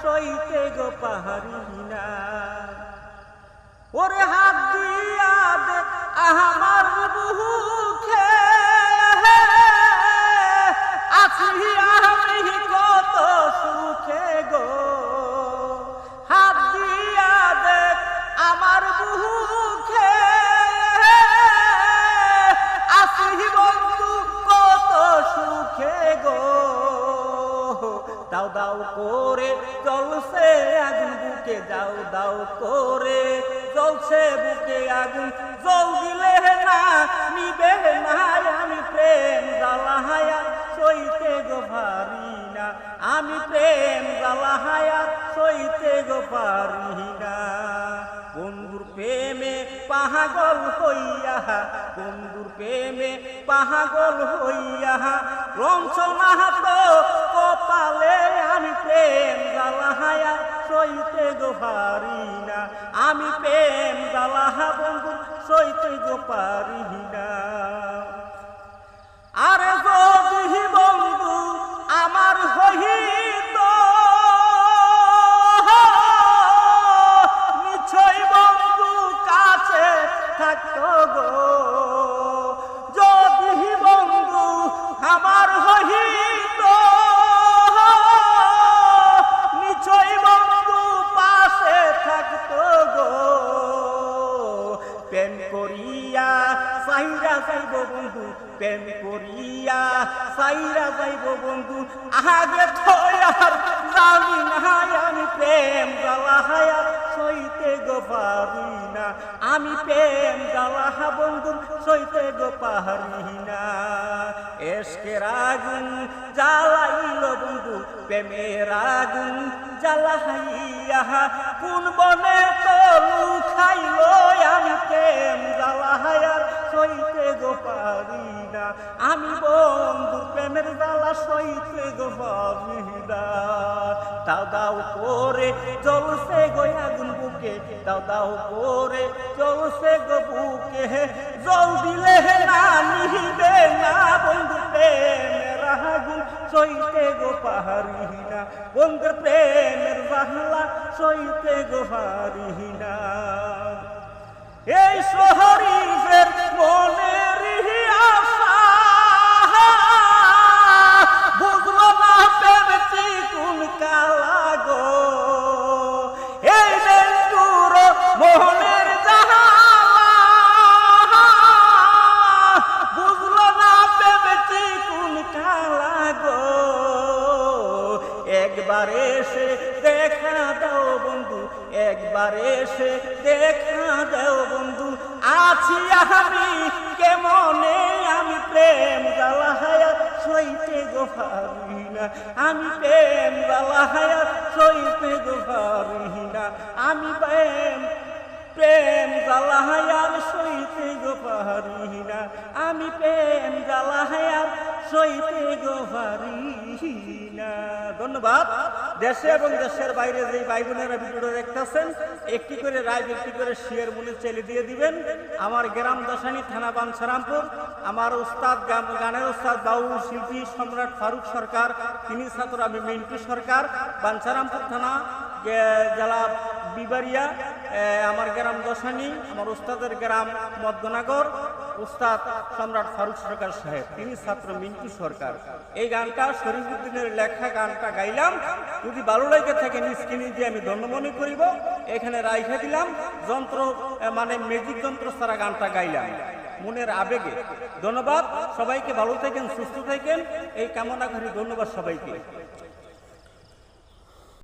সইতে গো পাহাড়ি না। ওরে হাত দিয়া দেখ আমার বুকে আছি আমি কত সুখে গো। হাত দিয়া দেখ আমার বুকে আছি বন্ধু কত সুখে গো। দাও দাও করে জ্বলছে আগুন বুকে, দাও দাও করে জ্বলছে বুকে আগুন। জল দিলে না নিবে না আমি প্রেম জ্বালাহায়া সইতে গো পারি না। আমি প্রেম জ্বালাহায়া সইতে গো পারি না। বন্ধুর প্রেমে পাগল হইয়া, বন্ধুর প্রেমে পাগল হইয়া রঞ্চনা তো কপালে আমি প্রেম জ্বালাহায়া সইতে গো পারি না। আমি প্রেম জ্বালাহা বন্ধু সইতে গো পারি না। আরে যদি বন্ধু আমার হইত নিশ্চয় বন্ধু কাছে থাকতো গো। যদি বন্ধু আমার হইত নিশ্চয় বন্ধু পাশে থাকতো গো। প্রেম করিয়া সাইরা যাইব বন্ধু, প্রেম করিয়া সাইরা যাইব বন্ধু। আগে তো আর জানি না আমি প্রেম জ্বালাহায়া সইতে গো পারি না। আমি প্রেম জ্বালাহা বন্ধু সইতে গো পারি না। এসকের আগুন জ্বালাইল বন্ধু, প্রেমের আগুন জ্বালাইয়া কোন বনে তো লুকাইল। আমি প্রেম জ্বালাহায়া সইতে গো পারি না। আমি বন্ধু প্রেমের জ্বালা সইতে গো পারি না। দাও দাও করে জ্বলছে গো আগুন বুকে, দাও দাও করে জ্বলছে গো বুকে। জল দিলে না নিবে না বন্ধু প্রেমের আগুন সইতে গো পারি না। বন্ধু প্রেমের জ্বালা সইতে গো পারি না। এই শহরের মনের আশা বুঝলো না পেয়েছি কোন কালা গো। এই বেন্টুর মোহনের জ্বালা বুঝলো না পেয়েছি কোন কালা গো। একবার এসে দেখা দাও বন্ধু, একবার এসে দেখা দাও বন্ধু। আছি আমি কেমনে আমি প্রেম জ্বালাহায়া সইতে গো পারি না। আমি প্রেম জ্বালাহায়া সইতে গো পারি না। আমি প্রেম প্রেম জ্বালাহায়ার সইতে গো পারি না। আমি প্রেম জ্বালাহায়ার সইতে গো পারি না। ধন্যবাদ। দেশে এবং দেশের বাইরে যে ভাই বোনেরা ভিডিওটা দেখতেছেন একটি করে রাইট একটি করে শেয়ার মূল্যে চেলে দিয়ে দিবেন। আমার গ্রাম দশানী থানা বাঞ্ছারামপুর। আমার উস্তাদ গানের উস্তাদ বাউল শিল্পী সম্রাট ফারুক সরকার, তিনি ছাত্র, আমি মিন্টু সরকার। বাঞ্ছারামপুর থানা জেলা বিবারিয়া, আমার গ্রাম দশানী, আমার উস্তাদের গ্রাম মধ্যনগর। উস্তাদ সম্রাট ফারুক সরকার সাহেব, তিনি ছাত্র মিন্টু সরকার। এই গানটা শরীফুদ্দিনের লেখা গানটা গাইলাম। যদি ভালো লাগে থাকে নিষ্কিনি দিয়ে আমি ধন্য মনে করিব। এখানে রাইখা দিলাম যন্ত্র মানে ম্যাজিক যন্ত্র ছাড়া গানটা গাইলাম মনের আবেগে। ধন্যবাদ সবাইকে, ভালো থাকেন, সুস্থ থাকেন এই কামনা করি। ধন্যবাদ সবাইকে।